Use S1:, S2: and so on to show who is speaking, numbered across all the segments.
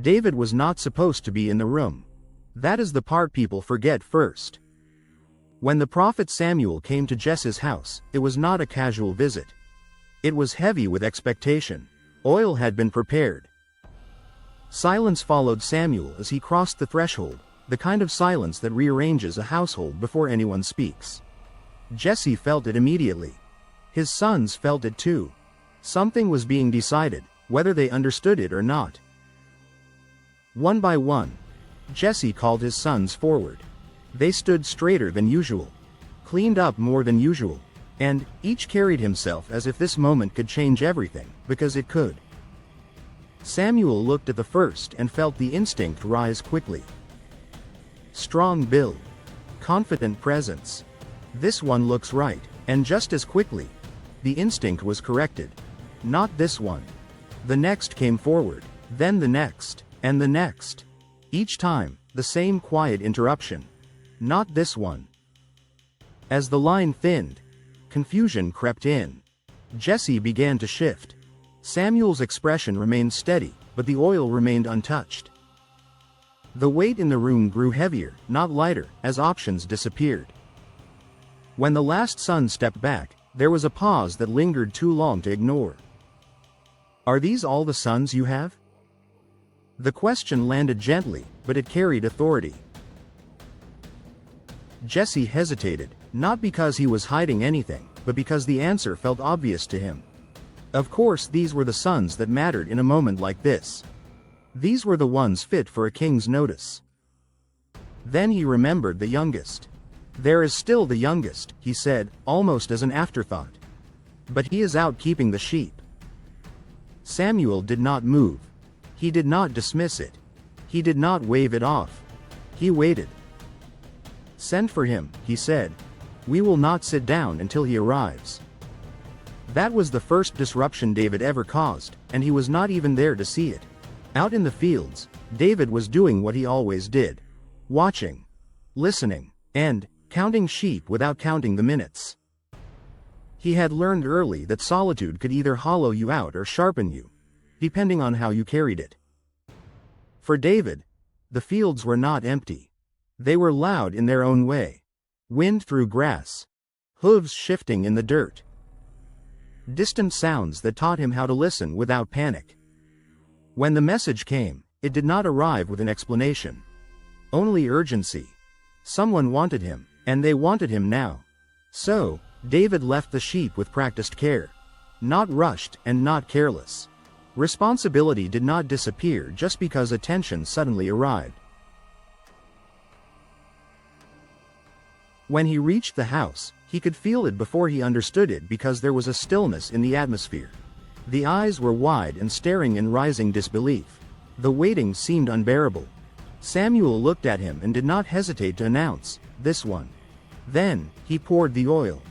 S1: David was not supposed to be in the room. That is the part people forget first. When the prophet Samuel came to Jesse's house, it was not a casual visit. It was heavy with expectation. Oil had been prepared. Silence followed Samuel as he crossed the threshold, the kind of silence that rearranges a household before anyone speaks. Jesse felt it immediately. His sons felt it too. Something was being decided, whether they understood it or not. One by one, Jesse called his sons forward. They stood straighter than usual, cleaned up more than usual, and each carried himself as if this moment could change everything, because it could. Samuel looked at the first and felt the instinct rise quickly. Strong build. Confident presence. This one looks right, and just as quickly, the instinct was corrected. Not this one. The next came forward, then the next, and the next. Each time, the same quiet interruption. Not this one. As the line thinned, confusion crept in. Jesse began to shift. Samuel's expression remained steady, but the oil remained untouched. The weight in the room grew heavier, not lighter, as options disappeared. When the last son stepped back, there was a pause that lingered too long to ignore. "Are these all the sons you have?" The question landed gently, but it carried authority. Jesse hesitated, not because he was hiding anything, but because the answer felt obvious to him. Of course, these were the sons that mattered in a moment like this. These were the ones fit for a king's notice. Then he remembered the youngest. "There is still the youngest," he said, almost as an afterthought. "But he is out keeping the sheep." Samuel did not move. He did not dismiss it. He did not wave it off. He waited. "Send for him," he said. "We will not sit down until he arrives." That was the first disruption David ever caused, and he was not even there to see it. Out in the fields, David was doing what he always did. Watching. Listening. And counting sheep without counting the minutes. He had learned early that solitude could either hollow you out or sharpen you, depending on how you carried it. For David, the fields were not empty. They were loud in their own way. Wind through grass. Hooves shifting in the dirt. Distant sounds that taught him how to listen without panic. When the message came, it did not arrive with an explanation. Only urgency. Someone wanted him, and they wanted him now. So, David left the sheep with practiced care. Not rushed and not careless. Responsibility did not disappear just because attention suddenly arrived. When he reached the house, he could feel it before he understood it because there was a stillness in the atmosphere. The eyes were wide and staring in rising disbelief. The waiting seemed unbearable. Samuel looked at him and did not hesitate to announce, "This one." Then, he poured the oil.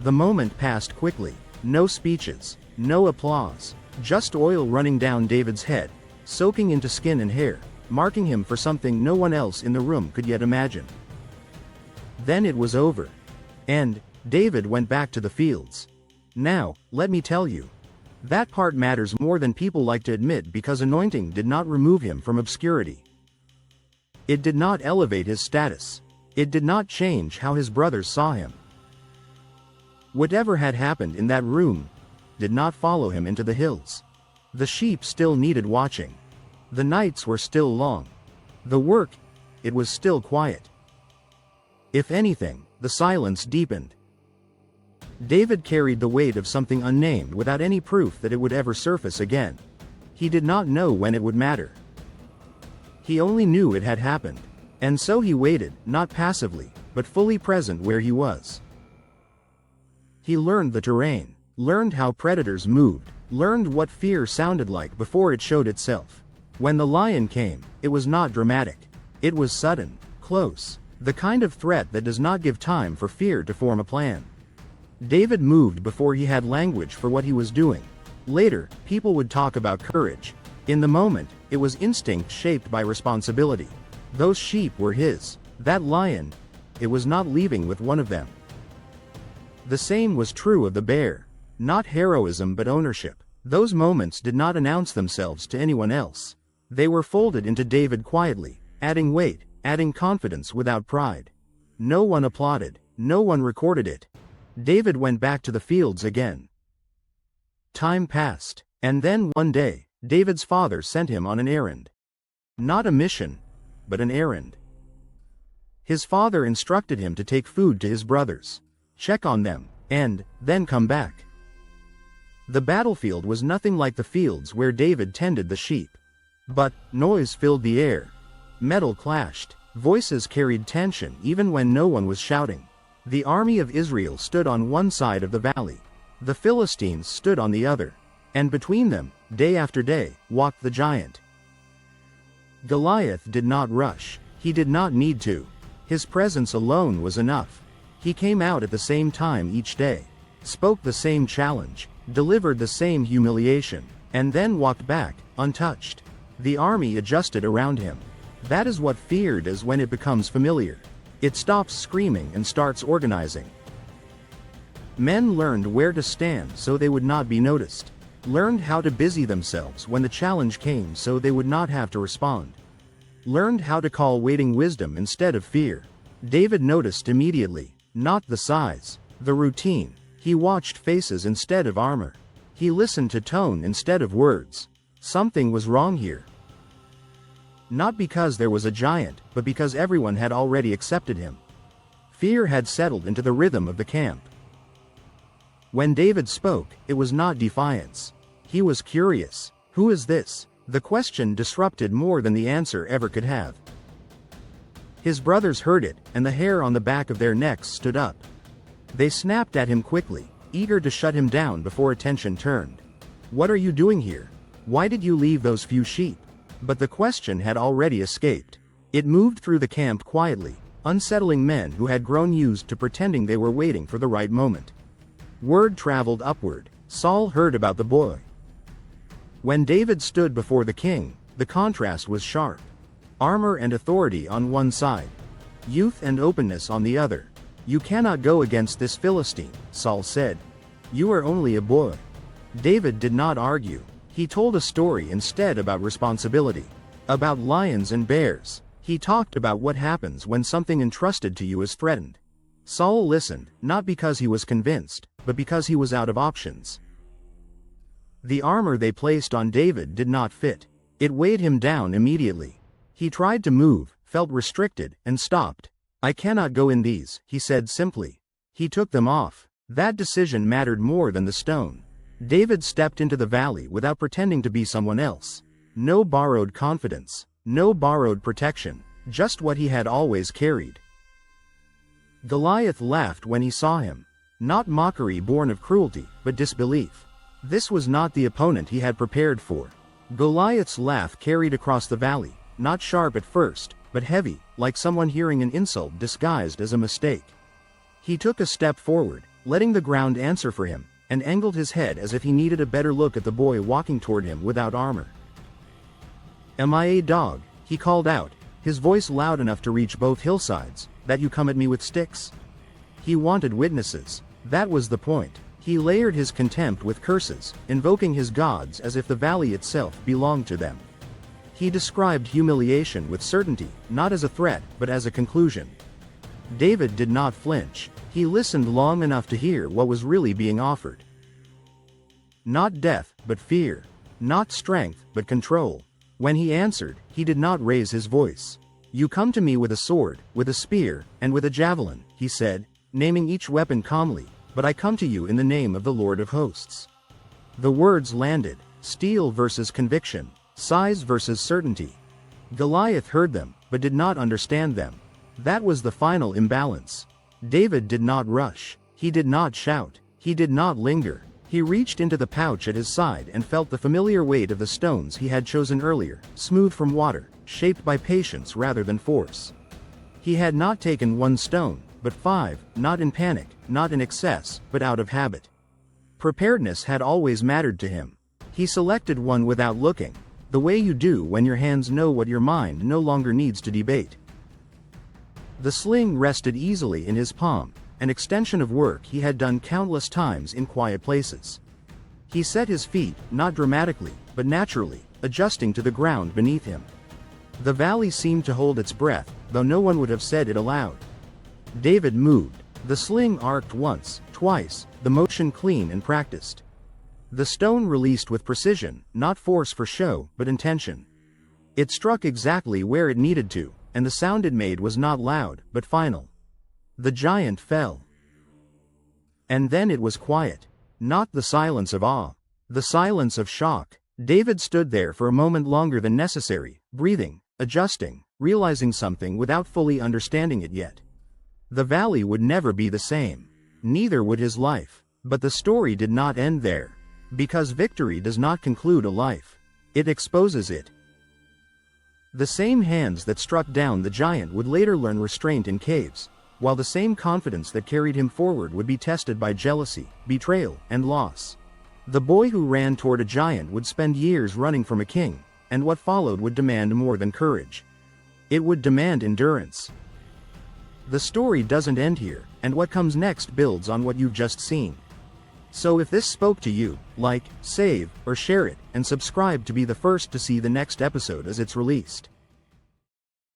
S1: The moment passed quickly. No speeches, no applause, just oil running down David's head, soaking into skin and hair, marking him for something no one else in the room could yet imagine. Then it was over. And David went back to the fields. Now, let me tell you. That part matters more than people like to admit because anointing did not remove him from obscurity. It did not elevate his status. It did not change how his brothers saw him. Whatever had happened in that room did not follow him into the hills. The sheep still needed watching. The nights were still long. The work, it was still quiet. If anything, the silence deepened. David carried the weight of something unnamed without any proof that it would ever surface again. He did not know when it would matter. He only knew it had happened. And so he waited, not passively, but fully present where he was. He learned the terrain, learned how predators moved, learned what fear sounded like before it showed itself. When the lion came, it was not dramatic. It was sudden, close, the kind of threat that does not give time for fear to form a plan. David moved before he had language for what he was doing. Later, people would talk about courage. In the moment, it was instinct shaped by responsibility. Those sheep were his. That lion, it was not leaving with one of them. The same was true of the bear. Not heroism but ownership. Those moments did not announce themselves to anyone else. They were folded into David quietly, adding weight, adding confidence without pride. No one applauded, no one recorded it. David went back to the fields again. Time passed, and then one day, David's father sent him on an errand. Not a mission, but an errand. His father instructed him to take food to his brothers, check on them, and then come back. The battlefield was nothing like the fields where David tended the sheep. But noise filled the air. Metal clashed. Voices carried tension even when no one was shouting. The army of Israel stood on one side of the valley. The Philistines stood on the other. And between them, day after day, walked the giant. Goliath did not rush. He did not need to. His presence alone was enough. He came out at the same time each day, spoke the same challenge, delivered the same humiliation, and then walked back, untouched. The army adjusted around him. That is what fear does when it becomes familiar. It stops screaming and starts organizing. Men learned where to stand so they would not be noticed. Learned how to busy themselves when the challenge came so they would not have to respond. Learned how to call waiting wisdom instead of fear. David noticed immediately, not the size, the routine. He watched faces instead of armor. He listened to tone instead of words. Something was wrong here. Not because there was a giant, but because everyone had already accepted him. Fear had settled into the rhythm of the camp. When David spoke, it was not defiance. He was curious. Who is this? The question disrupted more than the answer ever could have. His brothers heard it, and the hair on the back of their necks stood up. They snapped at him quickly, eager to shut him down before attention turned. What are you doing here? Why did you leave those few sheep? But the question had already escaped. It moved through the camp quietly, unsettling men who had grown used to pretending they were waiting for the right moment. Word traveled upward. Saul heard about the boy. When David stood before the king, the contrast was sharp. Armor and authority on one side, youth and openness on the other. You cannot go against this Philistine, Saul said. You are only a boy. David did not argue. He told a story instead about responsibility, about lions and bears. He talked about what happens when something entrusted to you is threatened. Saul listened, not because he was convinced, but because he was out of options. The armor they placed on David did not fit. It weighed him down immediately. He tried to move, felt restricted, and stopped. I cannot go in these, he said simply. He took them off. That decision mattered more than the stone. David stepped into the valley without pretending to be someone else. No borrowed confidence, no borrowed protection, just what he had always carried. Goliath laughed when he saw him. Not mockery born of cruelty, but disbelief. This was not the opponent he had prepared for. Goliath's laugh carried across the valley, not sharp at first, but heavy, like someone hearing an insult disguised as a mistake. He took a step forward, letting the ground answer for him, and angled his head as if he needed a better look at the boy walking toward him without armor. Am I a dog? He called out, his voice loud enough to reach both hillsides, that you come at me with sticks? He wanted witnesses. That was the point. He layered his contempt with curses, invoking his gods as if the valley itself belonged to them. He described humiliation with certainty, not as a threat, but as a conclusion. David did not flinch. He listened long enough to hear what was really being offered. Not death, but fear. Not strength, but control. When he answered, he did not raise his voice. You come to me with a sword, with a spear, and with a javelin, he said, naming each weapon calmly, but I come to you in the name of the Lord of hosts. The words landed, steel versus conviction, size versus certainty. Goliath heard them, but did not understand them. That was the final imbalance. David did not rush. He did not shout. He did not linger. He reached into the pouch at his side and felt the familiar weight of the stones he had chosen earlier, smooth from water, shaped by patience rather than force. He had not taken one stone, but 5, not in panic, not in excess, but out of habit. Preparedness had always mattered to him. He selected one without looking, the way you do when your hands know what your mind no longer needs to debate. The sling rested easily in his palm, an extension of work he had done countless times in quiet places. He set his feet, not dramatically, but naturally, adjusting to the ground beneath him. The valley seemed to hold its breath, though no one would have said it aloud. David moved. The sling arced once, twice, the motion clean and practiced. The stone released with precision, not force for show, but intention. It struck exactly where it needed to, and the sound it made was not loud, but final. The giant fell. And then it was quiet. Not the silence of awe. The silence of shock. David stood there for a moment longer than necessary, breathing, adjusting, realizing something without fully understanding it yet. The valley would never be the same. Neither would his life. But the story did not end there. Because victory does not conclude a life. It exposes it. The same hands that struck down the giant would later learn restraint in caves, while the same confidence that carried him forward would be tested by jealousy, betrayal, and loss. The boy who ran toward a giant would spend years running from a king, and what followed would demand more than courage. It would demand endurance. The story doesn't end here, and what comes next builds on what you've just seen. So if this spoke to you, like, save, or share it, and subscribe to be the first to see the next episode as it's released.